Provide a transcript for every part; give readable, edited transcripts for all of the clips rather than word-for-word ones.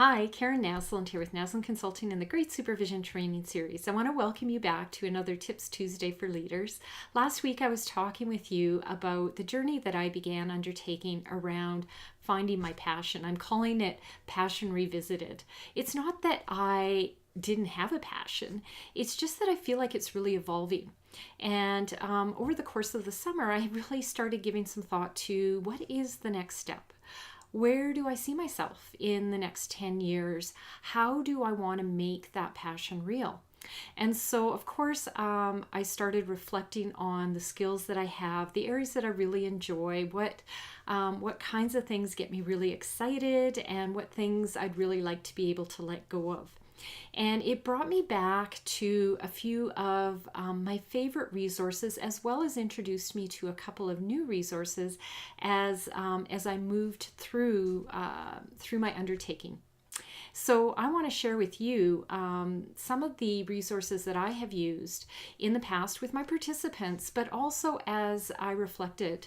Hi, Karen Naslund here with Naslund Consulting and the Great Supervision Training Series. I want to welcome you back to another Tips Tuesday for Leaders. Last week I was talking with you about the journey that I began undertaking around finding my passion. I'm calling it Passion Revisited. It's not that I didn't have a passion, it's just that I feel like it's really evolving. And over the course of the summer, I really started giving some thought to what is the next step. Where do I see myself in the next 10 years? How do I want to make that passion real? And so, of course, I started reflecting on the skills that I have, the areas that I really enjoy, what kinds of things get me really excited, and what things I'd really like to be able to let go of. And it brought me back to a few of my favorite resources, as well as introduced me to a couple of new resources as I moved through my undertaking. So I want to share with you some of the resources that I have used in the past with my participants, but also as I reflected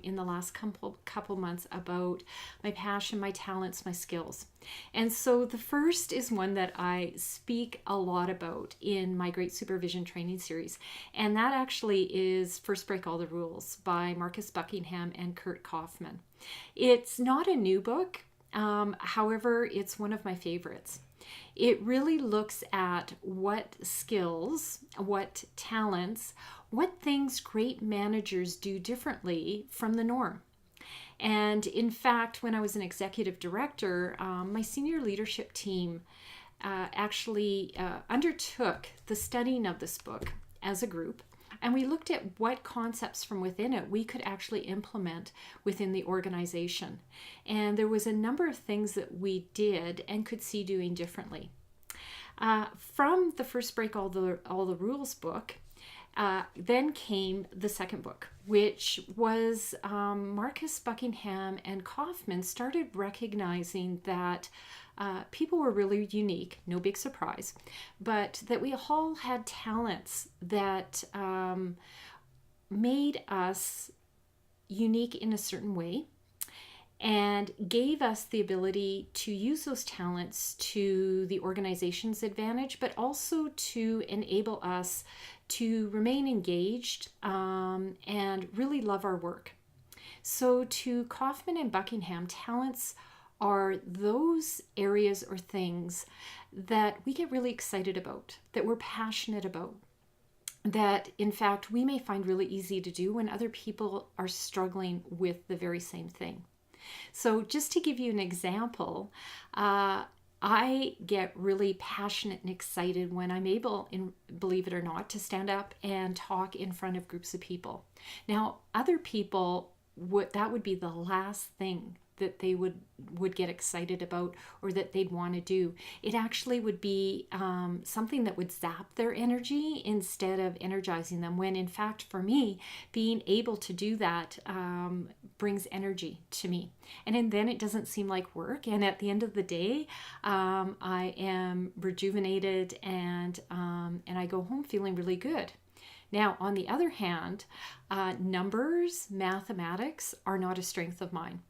in the last couple months about my passion, my talents, my skills. And so the first is one that I speak a lot about in my Great Supervision Training Series, and that actually is First Break All the Rules by Marcus Buckingham and Kurt Kaufman. It's not a new book. However, it's one of my favorites. It really looks at what skills, what talents, what things great managers do differently from the norm. And in fact, when I was an executive director, my senior leadership team actually undertook the studying of this book as a group. And we looked at what concepts from within it we could actually implement within the organization. And there was a number of things that we did and could see doing differently. From the First Break All the Rules book, then came the second book, which was Marcus Buckingham and Kaufman started recognizing that people were really unique, no big surprise, but that we all had talents that made us unique in a certain way and gave us the ability to use those talents to the organization's advantage, but also to enable us to remain engaged and really love our work. So to Kaufman and Buckingham, talents are those areas or things that we get really excited about, that we're passionate about, that in fact we may find really easy to do when other people are struggling with the very same thing. So just to give you an example, I get really passionate and excited when I'm able, believe it or not, to stand up and talk in front of groups of people. Now, other people, that would be the last thing that they would get excited about or that they'd want to do. It actually would be something that would zap their energy instead of energizing them, when in fact for me, being able to do that brings energy to me. And then it doesn't seem like work, and at the end of the day I am rejuvenated and I go home feeling really good. Now, on the other hand, numbers, mathematics are not a strength of mine.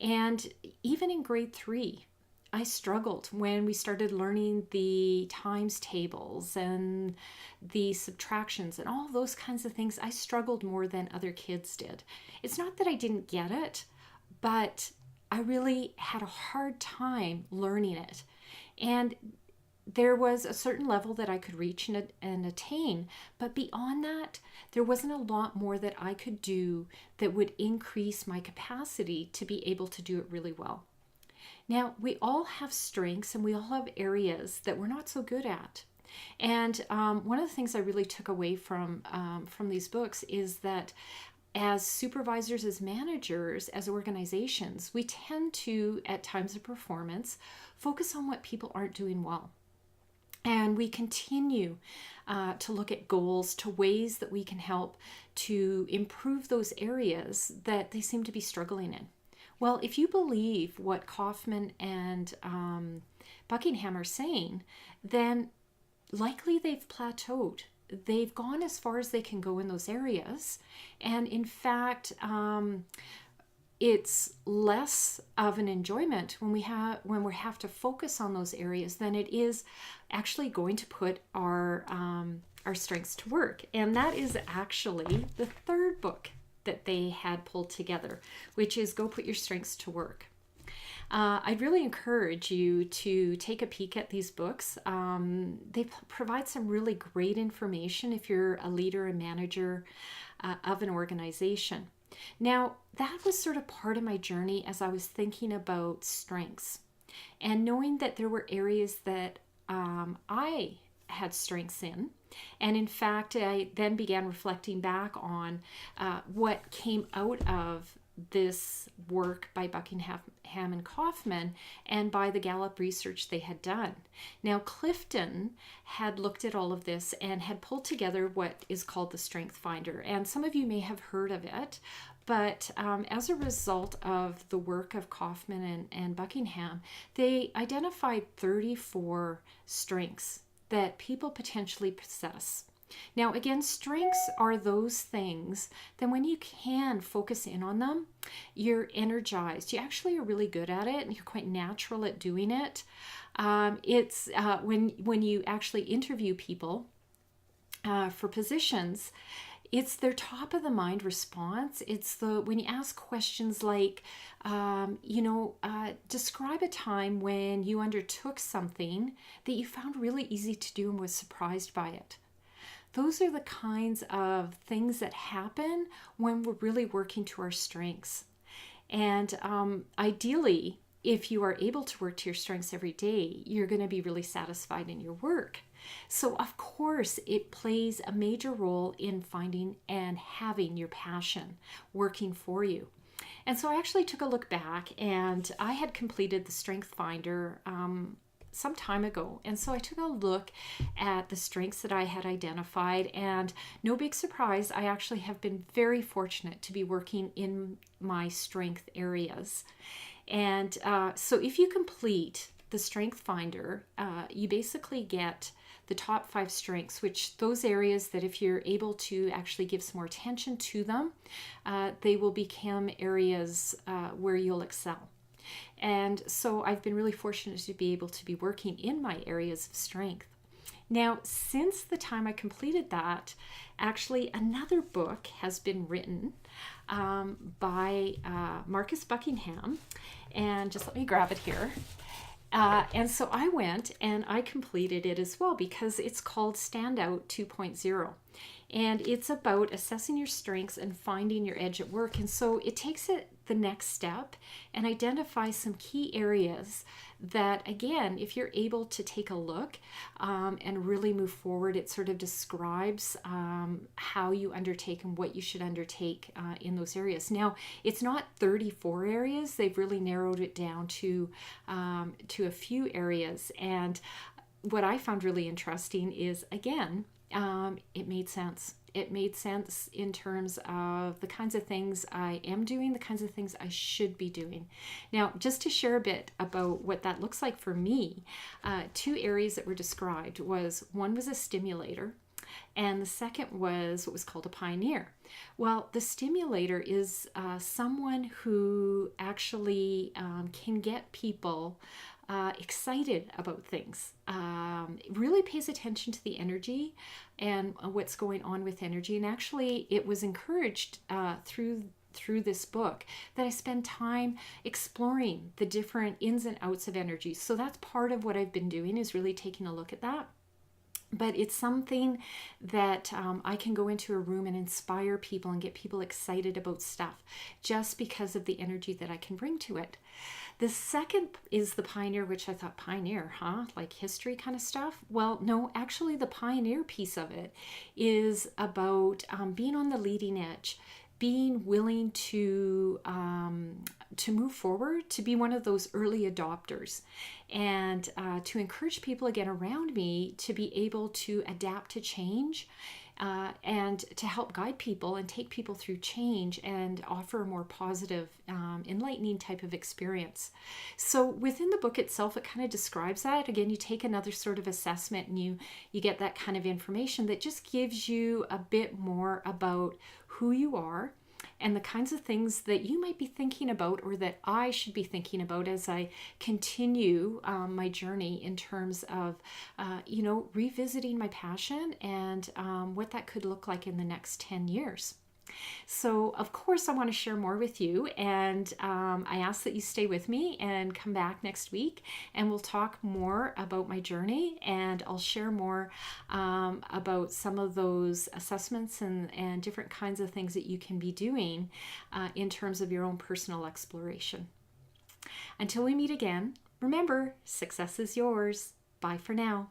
And even in grade 3, I struggled when we started learning the times tables and the subtractions and all those kinds of things. I struggled more than other kids did. It's not that I didn't get it, but I really had a hard time learning it. And there was a certain level that I could reach and attain, but beyond that, there wasn't a lot more that I could do that would increase my capacity to be able to do it really well. Now, we all have strengths and we all have areas that we're not so good at. And one of the things I really took away from these books is that as supervisors, as managers, as organizations, we tend to, at times of performance, focus on what people aren't doing well. And we continue to look at goals, to ways that we can help to improve those areas that they seem to be struggling in. Well, if you believe what Kaufman and Buckingham are saying, then likely they've plateaued. They've gone as far as they can go in those areas. And in fact, it's less of an enjoyment when we have to focus on those areas than it is actually going to put our strengths to work. And that is actually the third book that they had pulled together, which is Go Put Your Strengths to Work. I'd really encourage you to take a peek at these books. They provide some really great information if you're a leader and manager of an organization. Now, that was sort of part of my journey as I was thinking about strengths and knowing that there were areas that I had strengths in. And in fact, I then began reflecting back on what came out of this work by Buckingham and Kaufman and by the Gallup research they had done. Now, Clifton had looked at all of this and had pulled together what is called the Strength Finder. And some of you may have heard of it, but as a result of the work of Kaufman and Buckingham, they identified 34 strengths that people potentially possess. Now, again, strengths are those things that when you can focus in on them, you're energized. You actually are really good at it and you're quite natural at doing it. It's when you actually interview people for positions, it's their top of the mind response. It's when you ask questions like, describe a time when you undertook something that you found really easy to do and was surprised by it. Those are the kinds of things that happen when we're really working to our strengths. And ideally, if you are able to work to your strengths every day, you're going to be really satisfied in your work. So, of course, it plays a major role in finding and having your passion working for you. And so I actually took a look back, and I had completed the Strength Finder some time ago. And so I took a look at the strengths that I had identified, and no big surprise, I actually have been very fortunate to be working in my strength areas. And so if you complete the Strength Finder, you basically get the top 5 strengths, which those areas that if you're able to actually give some more attention to them, they will become areas where you'll excel. And so I've been really fortunate to be able to be working in my areas of strength. Now, since the time I completed that, actually another book has been written by Marcus Buckingham. And just let me grab it here. And so I went and I completed it as well because it's called Standout 2.0. And it's about assessing your strengths and finding your edge at work. And so it takes it the next step and identifies some key areas that, again, if you're able to take a look and really move forward, it sort of describes how you undertake and what you should undertake in those areas. Now, it's not 34 areas. They've really narrowed it down to a few areas. And what I found really interesting is, again, it made sense. It made sense in terms of the kinds of things I am doing, the kinds of things I should be doing. Now, just to share a bit about what that looks like for me, 2 areas that were described one was a stimulator, and the second was what was called a pioneer. Well, the stimulator is someone who actually can get people excited about things, really pays attention to the energy and what's going on with energy. And actually, it was encouraged through this book that I spend time exploring the different ins and outs of energy. So that's part of what I've been doing, is really taking a look at that. But it's something that I can go into a room and inspire people and get people excited about stuff just because of the energy that I can bring to it. The second is the pioneer, which I thought, pioneer, huh? Like history kind of stuff? Well, no, actually the pioneer piece of it is about being on the leading edge, being willing to move forward, to be one of those early adopters, and to encourage people again around me to be able to adapt to change, and to help guide people and take people through change and offer a more positive, enlightening type of experience. So within the book itself, it kind of describes that. Again, you take another sort of assessment and you get that kind of information that just gives you a bit more about who you are and the kinds of things that you might be thinking about or that I should be thinking about as I continue my journey in terms of, revisiting my passion and what that could look like in the next 10 years. So, of course, I want to share more with you, and I ask that you stay with me and come back next week, and we'll talk more about my journey, and I'll share more about some of those assessments and different kinds of things that you can be doing in terms of your own personal exploration. Until we meet again, remember, success is yours. Bye for now.